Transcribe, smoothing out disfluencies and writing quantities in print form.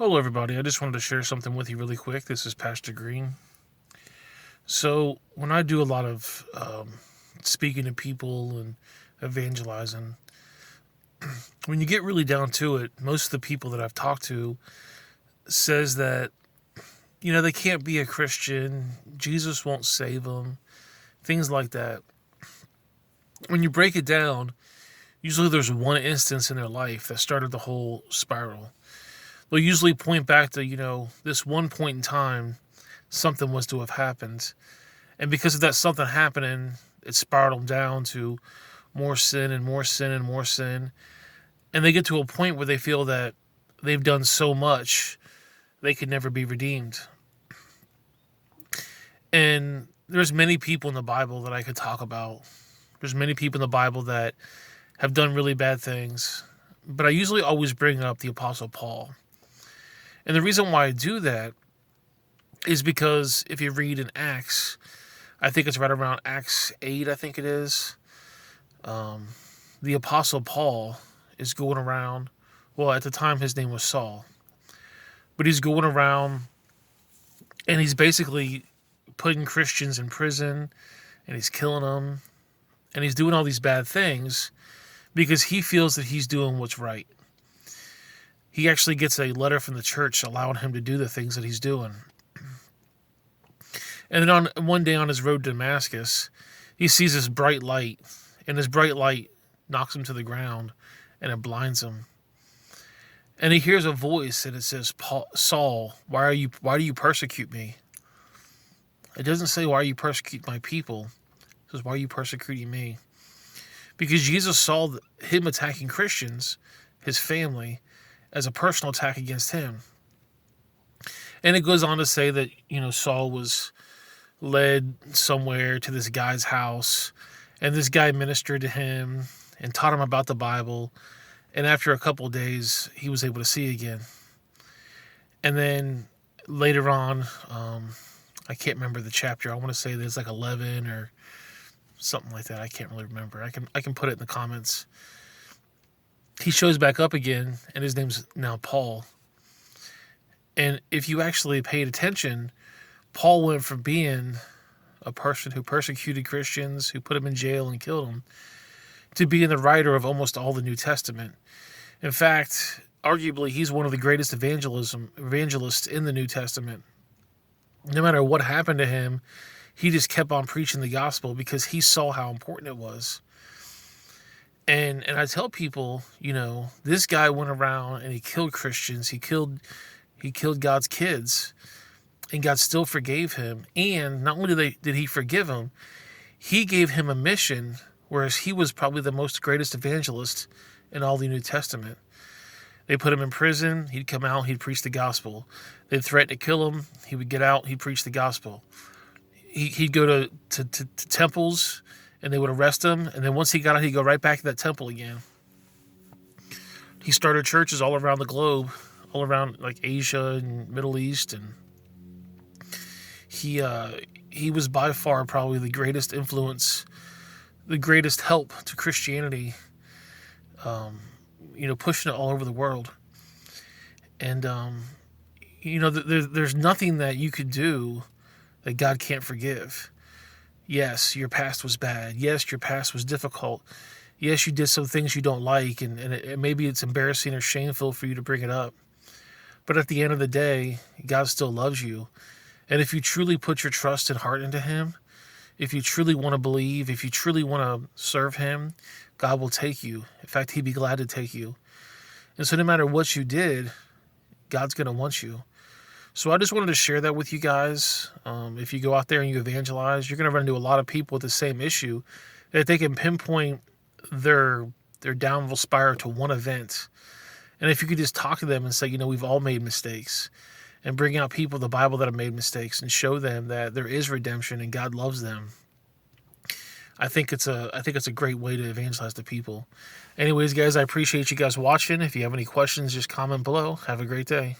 Hello, everybody. I just wanted to share something with you really quick. This is Pastor Green. So, when I do a lot of speaking to people and evangelizing, when you get really down to it, most of the people that I've talked to says that they can't be a Christian. Jesus won't save them. Things like that. When you break it down, usually there's one instance in their life that started the whole spiral. They'll usually point back to this one point in time something was to have happened. And because of that something happening, it spiraled down to more sin and more sin and more sin. And they get to a point where they feel that they've done so much, they could never be redeemed. And there's many people in the Bible that I could talk about. There's many people in the Bible that have done really bad things. But I usually always bring up the Apostle Paul. And the reason why I do that is because if you read in Acts, I think it's right around Acts 8, I think it is. The Apostle Paul is going around, well, at the time his name was Saul. But he's going around and he's basically putting Christians in prison and he's killing them. And he's doing all these bad things because he feels that he's doing what's right. He actually gets a letter from the church allowing him to do the things that he's doing. And then one day on his road to Damascus, he sees this bright light, and this bright light knocks him to the ground, and it blinds him. And he hears a voice, and it says, "Saul, why do you persecute me?" It doesn't say, "Why are you persecuting my people?" It says, "Why are you persecuting me?" Because Jesus saw him attacking Christians, his family, as a personal attack against him. And it goes on to say that, Saul was led somewhere to this guy's house, and this guy ministered to him and taught him about the Bible. And after a couple of days, he was able to see again. And then later on, I can't remember the chapter. I want to say there's like 11 or something like that. I can't really remember. I can put it in the comments. He shows back up again, and his name's now Paul. And if you actually paid attention, Paul went from being a person who persecuted Christians, who put them in jail and killed them, to being the writer of almost all the New Testament. In fact, arguably, he's one of the greatest evangelists in the New Testament. No matter what happened to him, he just kept on preaching the gospel because he saw how important it was. And I tell people, this guy went around and he killed Christians. He killed God's kids, and God still forgave him. And not only did he forgive him, he gave him a mission, whereas he was probably the most greatest evangelist in all the New Testament. They put him in prison. He'd come out. He'd preach the gospel. They'd threaten to kill him. He would get out. He'd preach the gospel. He'd go to temples, and they would arrest him. And then once he got out, he'd go right back to that temple again. He started churches all around the globe, all around like Asia and Middle East. And he was by far probably the greatest influence, the greatest help to Christianity, pushing it all over the world. And, there's nothing that you could do that God can't forgive. Yes, your past was bad. Yes, your past was difficult. Yes, you did some things you don't like, and maybe it's embarrassing or shameful for you to bring it up. But at the end of the day, God still loves you. And if you truly put your trust and heart into him, if you truly want to believe, if you truly want to serve him, God will take you. In fact, he'd be glad to take you. And so no matter what you did, God's going to want you. So I just wanted to share that with you guys. If you go out there and you evangelize, you're going to run into a lot of people with the same issue, that they can pinpoint their downward spiral to one event. And if you could just talk to them and say, we've all made mistakes, and bring out people in the Bible that have made mistakes and show them that there is redemption and God loves them, I think it's a great way to evangelize to people. Anyways, guys, I appreciate you guys watching. If you have any questions, just comment below. Have a great day.